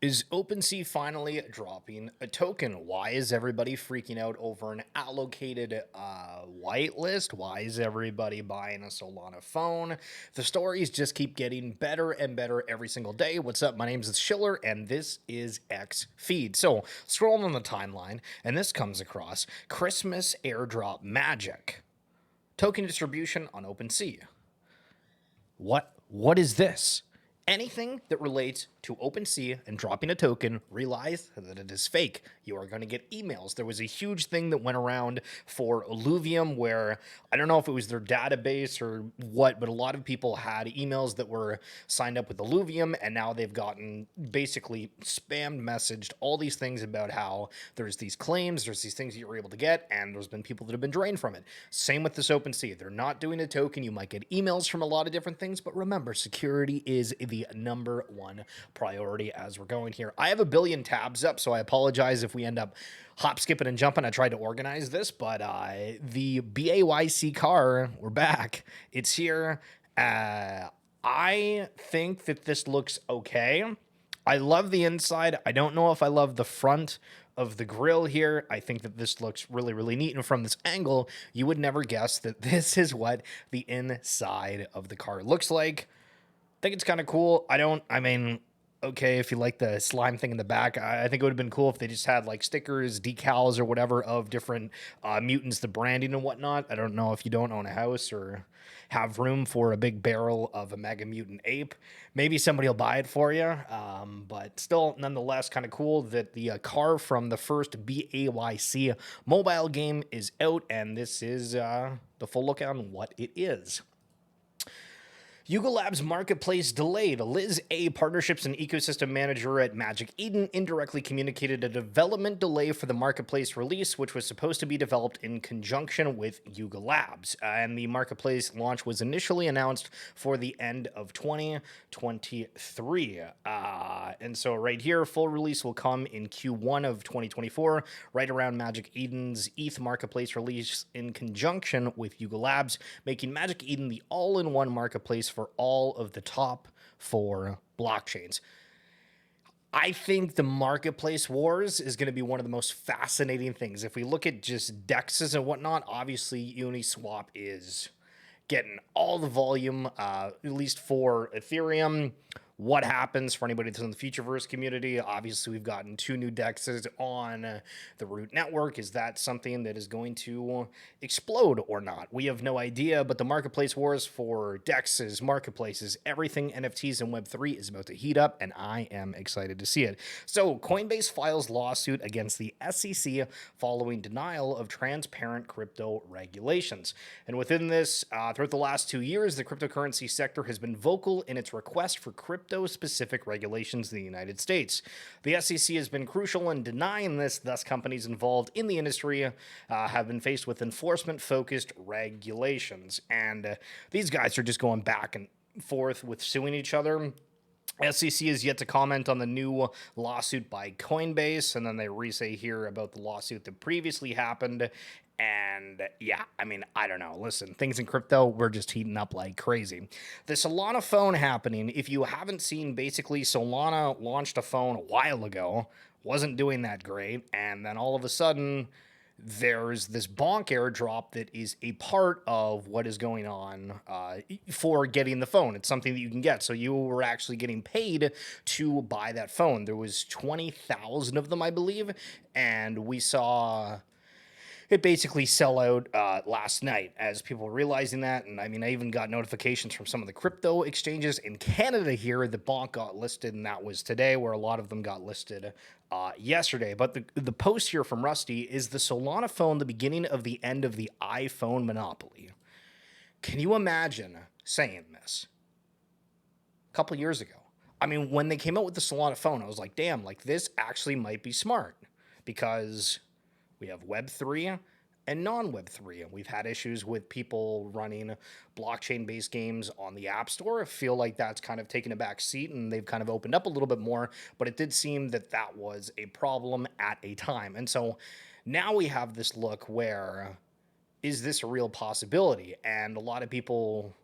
Is Opensea finally dropping a token? Why is everybody freaking out over an allocated whitelist? Why is everybody buying a Solana phone? The stories just keep getting better and better every single day. What's up? My name is Schiller, and this is X Feed. So, scrolling on the timeline, and this comes across Christmas airdrop magic. Token distribution on Opensea. What is this? Anything that relates to OpenSea and dropping a token, realize that it is fake. You are going to get emails. There was a huge thing that went around for Illuvium where I don't know if it was their database or what, but a lot of people had emails that were signed up with Illuvium, and now they've gotten basically spammed messaged all these things about how there's these claims, there's these things that you're able to get, and there's been people that have been drained from it. Same with this OpenSea. They're not doing a token. You might get emails from a lot of different things, but remember, security is the number one priority as we're going here. I have a billion tabs up, so I apologize if we end up hop, skipping, and jumping. I tried to organize this, but the BAYC car, we're back. It's here. I think that this looks okay. I love the inside. I don't know if I love the front of the grill here. I think that this looks really, really neat. And from this angle, you would never guess that this is what the inside of the car looks like. I think it's kind of cool. I mean, okay, if you like the slime thing in the back, I think it would have been cool if they just had like stickers, decals, or whatever of different mutants, the branding and whatnot. I don't know if you don't own a house or have room for a big barrel of a mega mutant ape. Maybe somebody will buy it for you. But still, nonetheless, kind of cool that the car from the first BAYC mobile game is out, and this is the full look on what it is. Yuga Labs Marketplace delayed. Liz A, Partnerships and Ecosystem Manager at Magic Eden, indirectly communicated a development delay for the Marketplace release, which was supposed to be developed in conjunction with Yuga Labs. And the Marketplace launch was initially announced for the end of 2023. And so right here, full release will come in Q1 of 2024, right around Magic Eden's ETH Marketplace release in conjunction with Yuga Labs, making Magic Eden the all-in-one marketplace for all of the top 4 blockchains. I think the marketplace wars is going to be one of the most fascinating things. If we look at just dexes and whatnot, obviously Uniswap is getting all the volume, at least for Ethereum. What happens for anybody that's in the Futureverse community? Obviously, we've gotten 2 new dexes on the Root network. Is that something that is going to explode or not? We have no idea, but the marketplace wars for dexes, marketplaces, everything NFTs and Web3 is about to heat up, and I am excited to see it. So, Coinbase files lawsuit against the SEC following denial of transparent crypto regulations. And within this, throughout the last 2 years, the cryptocurrency sector has been vocal in its request for crypto-specific regulations in the United States. The SEC has been crucial in denying this, thus companies involved in the industry have been faced with enforcement-focused regulations. And these guys are just going back and forth with suing each other. SEC is yet to comment on the new lawsuit by Coinbase, and then they re-say here about the lawsuit that previously happened. And yeah, I mean, I don't know. Listen, things in crypto, we're just heating up like crazy. The Solana phone happening, if you haven't seen, basically Solana launched a phone a while ago, wasn't doing that great, and then all of a sudden there's this Bonk airdrop that is a part of what is going on for getting the phone. It's something that you can get. So you were actually getting paid to buy that phone. There was 20,000 of them, I believe, and we saw it basically sell out last night as people were realizing that. And I mean, I even got notifications from some of the crypto exchanges in Canada here that Bonk got listed, and that was today, where a lot of them got listed yesterday. But the post here from Rusty is the Solana phone the beginning of the end of the iPhone monopoly. Can you imagine saying this a couple years ago? I mean, when they came out with the Solana phone, I was like, damn, like this actually might be smart, because we have Web3 and non-Web3. And we've had issues with people running blockchain-based games on the App Store. I feel like that's kind of taken a back seat, and they've kind of opened up a little bit more. But it did seem that that was a problem at a time. And so now we have this look where, is this a real possibility? And a lot of people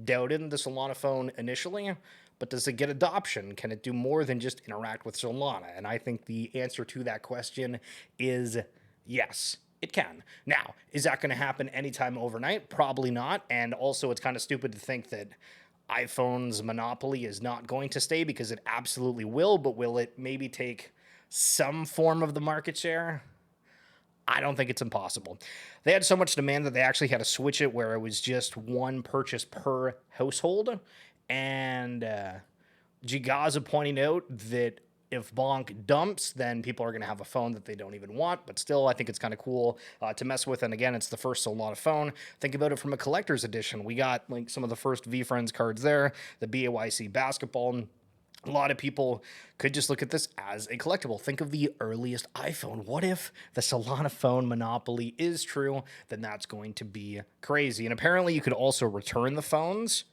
doubted the Solana phone initially, but does it get adoption? Can it do more than just interact with Solana? And I think the answer to that question is yes. It can. Now, is that going to happen anytime overnight? Probably not. And also, it's kind of stupid to think that iPhone's monopoly is not going to stay, because it absolutely will, but will it maybe take some form of the market share? I don't think it's impossible. They had so much demand that they actually had to switch it where it was just one purchase per household. And Gigaza pointing out that if Bonk dumps, then people are going to have a phone that they don't even want. But still, I think it's kind of cool to mess with. And again, it's the first Solana phone. Think about it from a collector's edition. We got like some of the first VFriends cards there, the BAYC basketball. A lot of people could just look at this as a collectible. Think of the earliest iPhone. What if the Solana phone monopoly is true? Then that's going to be crazy. And apparently you could also return the phones.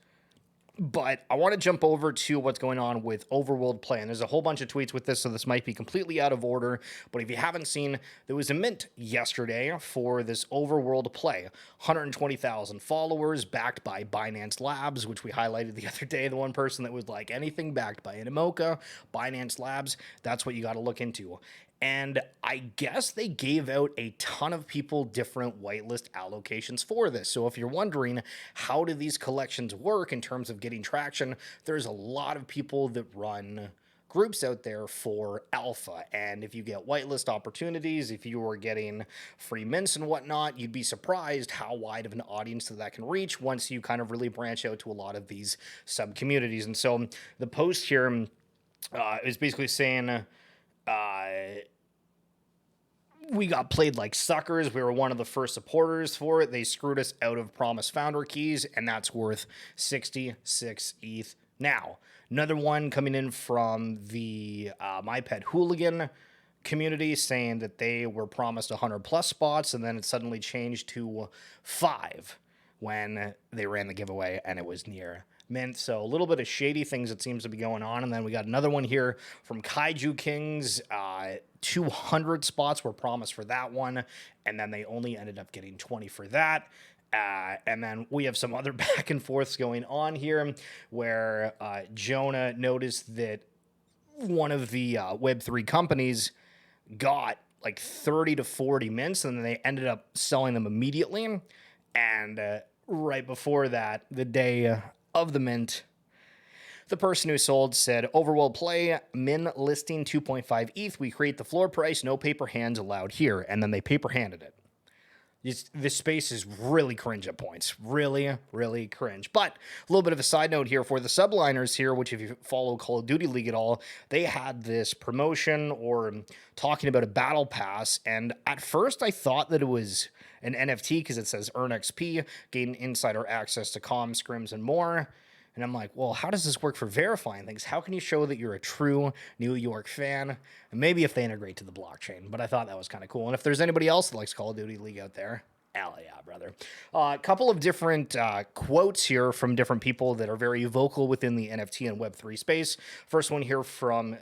But I want to jump over to what's going on with Overworld Play. And there's a whole bunch of tweets with this, so this might be completely out of order. But if you haven't seen, there was a mint yesterday for this Overworld Play. 120,000 followers, backed by Binance Labs, which we highlighted the other day. The one person that was like, anything backed by Animoca, Binance Labs, that's what you got to look into. And I guess they gave out a ton of people different whitelist allocations for this. So if you're wondering, how do these collections work in terms of getting traction, there's a lot of people that run groups out there for alpha. And if you get whitelist opportunities, if you were getting free mints and whatnot, you'd be surprised how wide of an audience that can reach once you kind of really branch out to a lot of these sub communities. And so the post here is basically saying, we got played like suckers. We were one of the first supporters for it. They screwed us out of Promise Founder keys, and that's worth 66 ETH now. Another one coming in from the My Pet Hooligan community saying that they were promised 100 plus spots, and then it suddenly changed to 5 when they ran the giveaway, and it was near mint. So a little bit of shady things that seems to be going on. And then we got another one here from Kaiju Kings. 200 spots were promised for that one, and then they only ended up getting 20 for that. And then we have some other back and forths going on here where Jonah noticed that one of the Web3 companies got like 30 to 40 mints, and then they ended up selling them immediately. And right before that, the day of the mint, the person who sold said, Overworld Play, min listing 2.5 ETH. We create the floor price, no paper hands allowed here. And then they paper handed it. This space is really cringe at points. Really, really cringe. But a little bit of a side note here for the subliners here, which if you follow Call of Duty League at all, they had this promotion or talking about a battle pass. And at first I thought that it was an NFT because it says earn XP, gain insider access to comms, scrims, and more. And I'm like, well, how does this work for verifying things? How can you show that you're a true New York fan? And maybe if they integrate to the blockchain. But I thought that was kind of cool. And if there's anybody else that likes Call of Duty League out there, hell yeah, brother. A couple of different quotes here from different people that are very vocal within the NFT and Web3 space. First one here from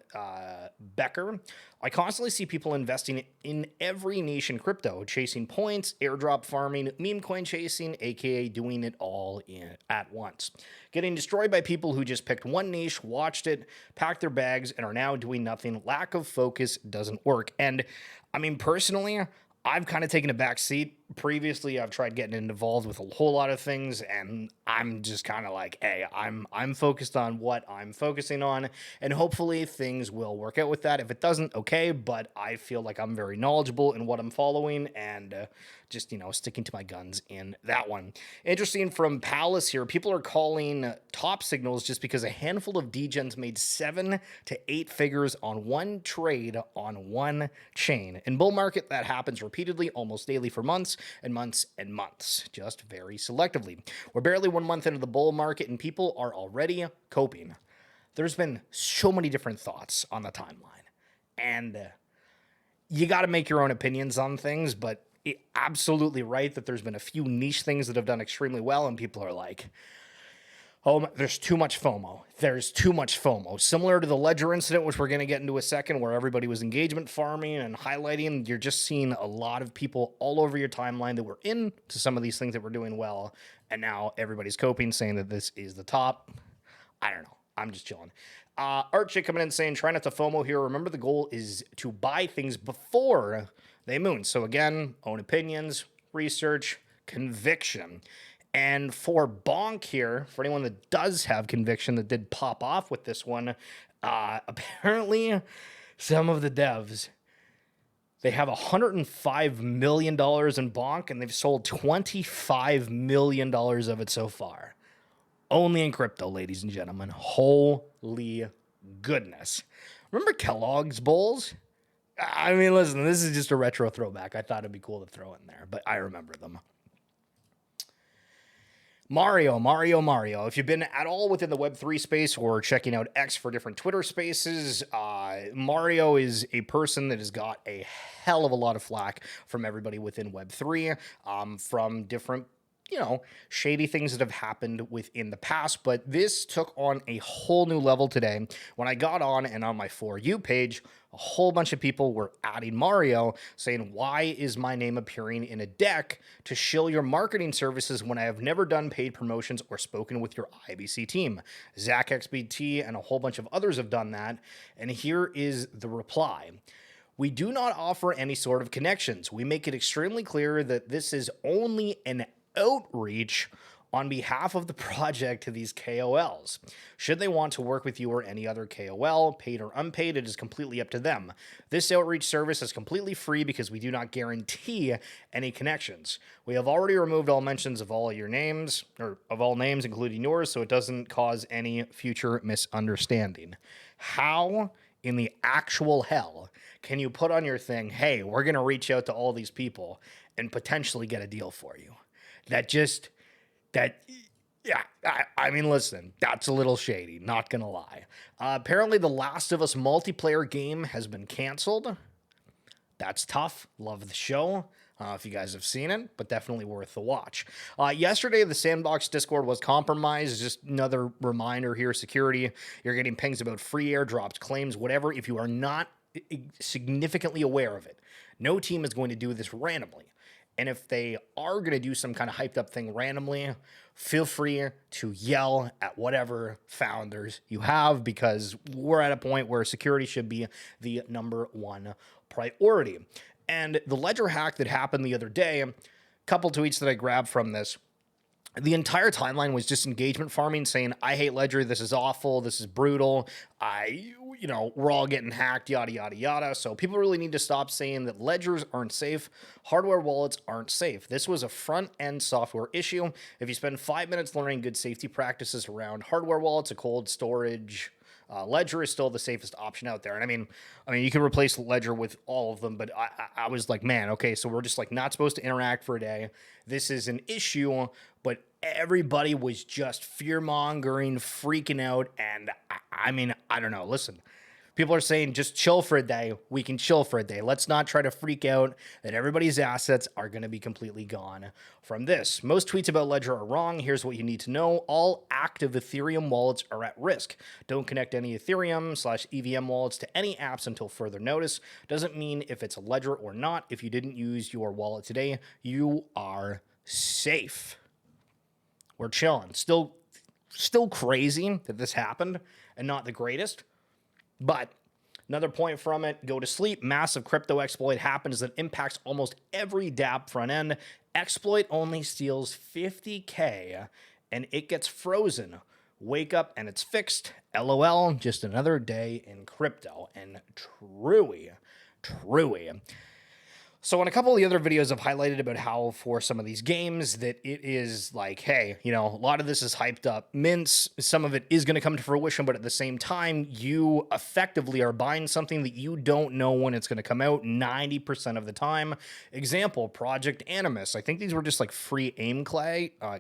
Becker. I constantly see people investing in every niche in crypto, chasing points, airdrop farming, meme coin chasing, aka doing it all at once. Getting destroyed by people who just picked one niche, watched it, packed their bags, and are now doing nothing. Lack of focus doesn't work. And I mean, personally, I've kind of taken a back seat. Previously, I've tried getting involved with a whole lot of things, and I'm just kind of like, hey, I'm focused on what I'm focusing on, and hopefully things will work out with that. If it doesn't, okay, but I feel like I'm very knowledgeable in what I'm following, and just, sticking to my guns in that one. Interesting from Palace here, people are calling top signals just because a handful of degens made 7 to 8 figures on one trade on one chain. In bull market, that happens repeatedly, almost daily for months and months and months, just very selectively. We're barely 1 month into the bull market and people are already coping. There's been so many different thoughts on the timeline, and you got to make your own opinions on things, but absolutely right that there's been a few niche things that have done extremely well, and people are like, oh, there's too much FOMO. There's too much FOMO. Similar to the Ledger incident, which we're going to get into a second, where everybody was engagement farming and highlighting. You're just seeing a lot of people all over your timeline that were into some of these things that were doing well, and now everybody's coping, saying that this is the top. I don't know. I'm just chilling. Archie coming in saying, try not to FOMO here. Remember, the goal is to buy things before they moon. So again, own opinions, research, conviction. And for Bonk here, for anyone that does have conviction that did pop off with this one, apparently some of the devs, they have $105 million in Bonk, and they've sold $25 million of it so far. Only in crypto, ladies and gentlemen. Holy goodness. Remember Kellogg's Bowls? I mean, listen, this is just a retro throwback. I thought it'd be cool to throw in there, but I remember them. Mario. If you've been at all within the Web3 space or checking out X for different Twitter spaces, Mario is a person that has got a hell of a lot of flack from everybody within Web3, from different shady things that have happened within the past, but this took on a whole new level today when I got on, and on my For You page, a whole bunch of people were adding Mario, saying, why is my name appearing in a deck to shill your marketing services when I have never done paid promotions or spoken with your IBC team? Zach XBT and a whole bunch of others have done that, and here is the reply. We do not offer any sort of connections. We make it extremely clear that this is only an outreach on behalf of the project to these KOLs. Should they want to work with you or any other KOL, paid or unpaid, it is completely up to them. This outreach service is completely free because we do not guarantee any connections. We have already removed all mentions of all your names, or of all names, including yours, so it doesn't cause any future misunderstanding. How in the actual hell can you put on your thing, hey, we're going to reach out to all these people and potentially get a deal for you? I mean, listen, that's a little shady, not gonna lie. Apparently, the Last of Us multiplayer game has been canceled. That's tough. Love the show. If you guys have seen it, but definitely worth the watch. Yesterday, the Sandbox Discord was compromised. Just another reminder here, security. You're getting pings about free airdrops, claims, whatever. If you are not significantly aware of it, no team is going to do this randomly. And if they are going to do some kind of hyped up thing randomly, feel free to yell at whatever founders you have, because we're at a point where security should be the number one priority. And the Ledger hack that happened the other day, a couple tweets that I grabbed from this, the entire timeline was just engagement farming, saying, I hate Ledger, this is awful, this is brutal, we're all getting hacked, yada, yada, yada. So people really need to stop saying that ledgers aren't safe. Hardware wallets aren't safe. This was a front-end software issue. If you spend 5 minutes learning good safety practices around hardware wallets, a cold storage, Ledger is still the safest option out there. And I mean, you can replace Ledger with all of them, but I was like, man, okay, so we're just like not supposed to interact for a day. This is an issue, but everybody was just fear-mongering, freaking out, and I mean, I don't know. Listen, people are saying just chill for a day. We can chill for a day. Let's not try to freak out that everybody's assets are going to be completely gone from this. Most tweets about Ledger are wrong. Here's what you need to know. All active Ethereum wallets are at risk. Don't connect any Ethereum/EVM wallets to any apps until further notice. Doesn't mean if it's a Ledger or not. If you didn't use your wallet today, you are safe. We're chilling. Still crazy that this happened and not the greatest. But another point from it, go to sleep. Massive crypto exploit happens that impacts almost every dApp front end. Exploit only steals 50K and it gets frozen. Wake up and it's fixed. LOL, just another day in crypto. And truly. So in a couple of the other videos, I've highlighted about how for some of these games that it is like, hey, a lot of this is hyped up mints. Some of it is going to come to fruition, but at the same time, you effectively are buying something that you don't know when it's going to come out 90% of the time. Example, Project Animus. I think these were just like free AIM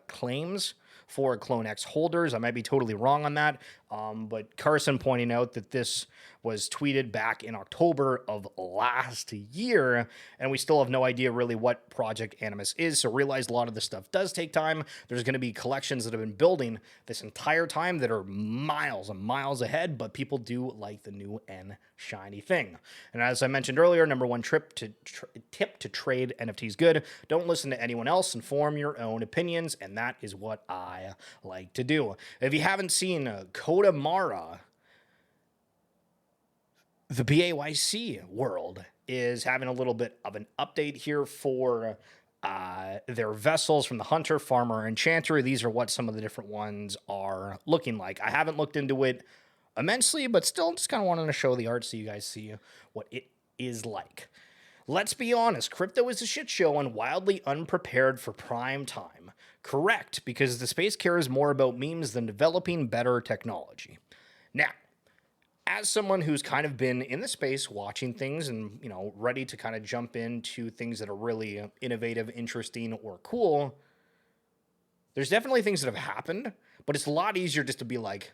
claims for Clone X holders. I might be totally wrong on that, but Carson pointing out that this was tweeted back in October of last year, and we still have no idea really what Project Animus is, so realize a lot of this stuff does take time. There's going to be collections that have been building this entire time that are miles and miles ahead, but people do like the new and shiny thing. And as I mentioned earlier, number one tip to trade NFTs good. Don't listen to anyone else and form your own opinions, and that is what I like to do. If you haven't seen Code Mara, the BAYC world is having a little bit of an update here for their vessels from the Hunter, Farmer, Enchanter. These are what some of the different ones are looking like. I haven't looked into it immensely, but still just kind of wanted to show the art so you guys see what it is like. Let's be honest, crypto is a shit show and wildly unprepared for prime time. Correct, because the space cares more about memes than developing better technology. Now, as someone who's kind of been in the space watching things and, ready to kind of jump into things that are really innovative, interesting, or cool, there's definitely things that have happened, but it's a lot easier just to be like,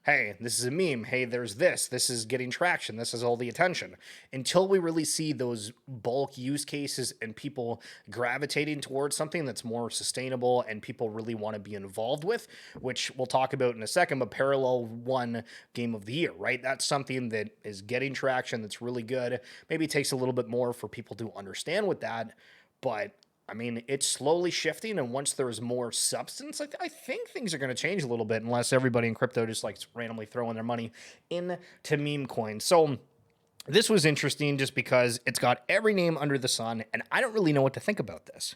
hey, this is a meme. Hey, there's this. This is getting traction. This is all the attention. Until we really see those bulk use cases and people gravitating towards something that's more sustainable and people really want to be involved with, which we'll talk about in a second, but Parallel won Game of the Year, right? That's something that is getting traction that's really good. Maybe it takes a little bit more for people to understand with that, but it's slowly shifting, and once there's more substance, I think things are going to change a little bit, unless everybody in crypto just likes randomly throwing their money into meme coins. So this was interesting just because it's got every name under the sun, and I don't really know what to think about this.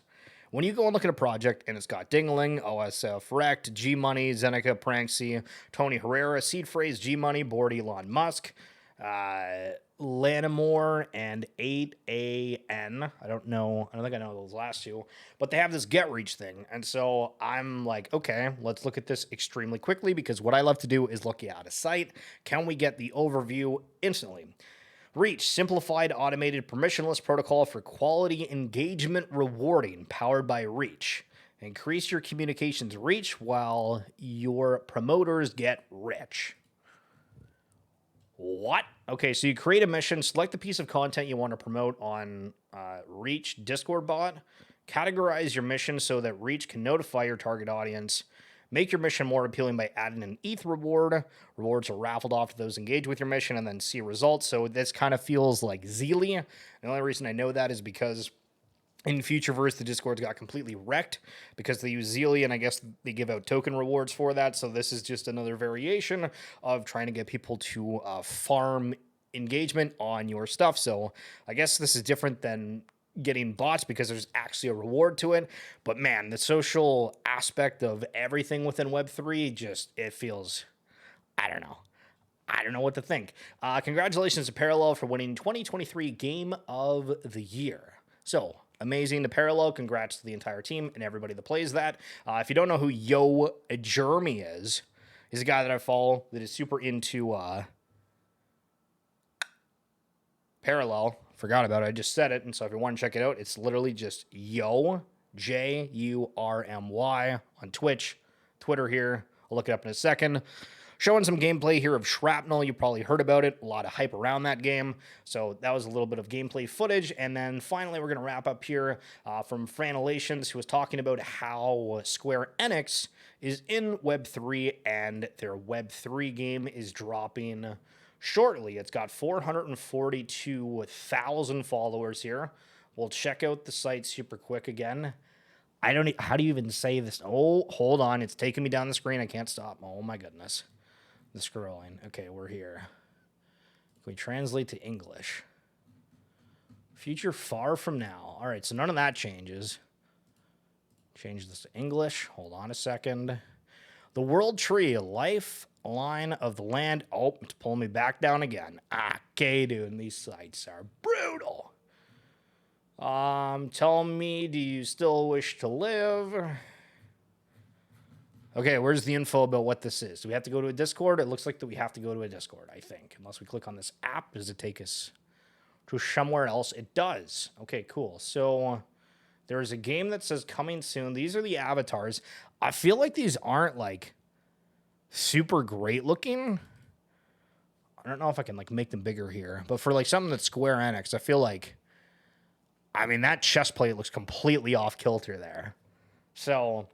When you go and look at a project and it's got Dingaling, OSF Rect, G Money, Zeneca, Pranksy, Tony Herrera, Seed Phrase, G Money, Bored Elon Musk, Lanimore, and 8AN. I don't think I know those last two, but they have this get reach thing. And so I'm like, okay, let's look at this extremely quickly, because what I love to do is look out of sight. Can we get the overview instantly? Reach, simplified automated permissionless protocol for quality engagement rewarding, powered by Reach. Increase your communications reach while your promoters get rich. What? Okay, so you create a mission, select the piece of content you want to promote on Reach Discord bot, categorize your mission so that Reach can notify your target audience, make your mission more appealing by adding an ETH reward. Rewards are raffled off to those engaged with your mission, and then see results. So this kind of feels like Zeely. The only reason I know that is because in Futureverse, the Discords got completely wrecked because they use Zeely, and I guess they give out token rewards for that. So this is just another variation of trying to get people to farm engagement on your stuff. So I guess this is different than getting bots because there's actually a reward to it. But man, the social aspect of everything within Web3 it feels, I don't know what to think. Congratulations to Parallel for winning 2023 Game of the Year. So amazing to Parallel. Congrats to the entire team and everybody that plays that. If you don't know who Yo Jeremy is, he's a guy that I follow that is super into Parallel. Forgot about it. I just said it. And so if you want to check it out, it's literally just Yo, Jurmy on Twitch, Twitter here. I'll look it up in a second. Showing some gameplay here of Shrapnel. You probably heard about it. A lot of hype around that game. So that was a little bit of gameplay footage. And then finally, we're going to wrap up here from Franelations, who was talking about how Square Enix is in Web3 and their Web3 game is dropping shortly. It's got 442,000 followers here. We'll check out the site super quick again. How do you even say this? Oh, hold on. It's taking me down the screen. I can't stop. Oh my goodness. The scrolling. Okay, we're here. Can we translate to English? Future far from now. All right, so none of that changes. Change this to English. Hold on a second. The World Tree, lifeline of the land. Oh, it's pulling me back down again. Okay, dude, these sites are brutal. Tell me, do you still wish to live? Okay, where's the info about what this is? Do we have to go to a Discord? It looks like that we have to go to a Discord, I think. Unless we click on this app, does it take us to somewhere else? It does. Okay, cool. So there's a game that says coming soon. These are the avatars. I feel like these aren't like super great looking. I don't know if I can like make them bigger here. But for like something that's Square Enix, I feel like, that chest plate looks completely off kilter there. So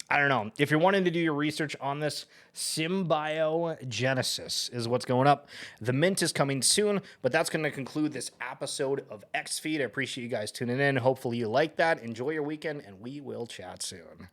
I don't know. If you're wanting to do your research on this, Symbiogenesis is what's going up. The mint is coming soon, but that's going to conclude this episode of XFeed. I appreciate you guys tuning in. Hopefully you like that. Enjoy your weekend, and we will chat soon.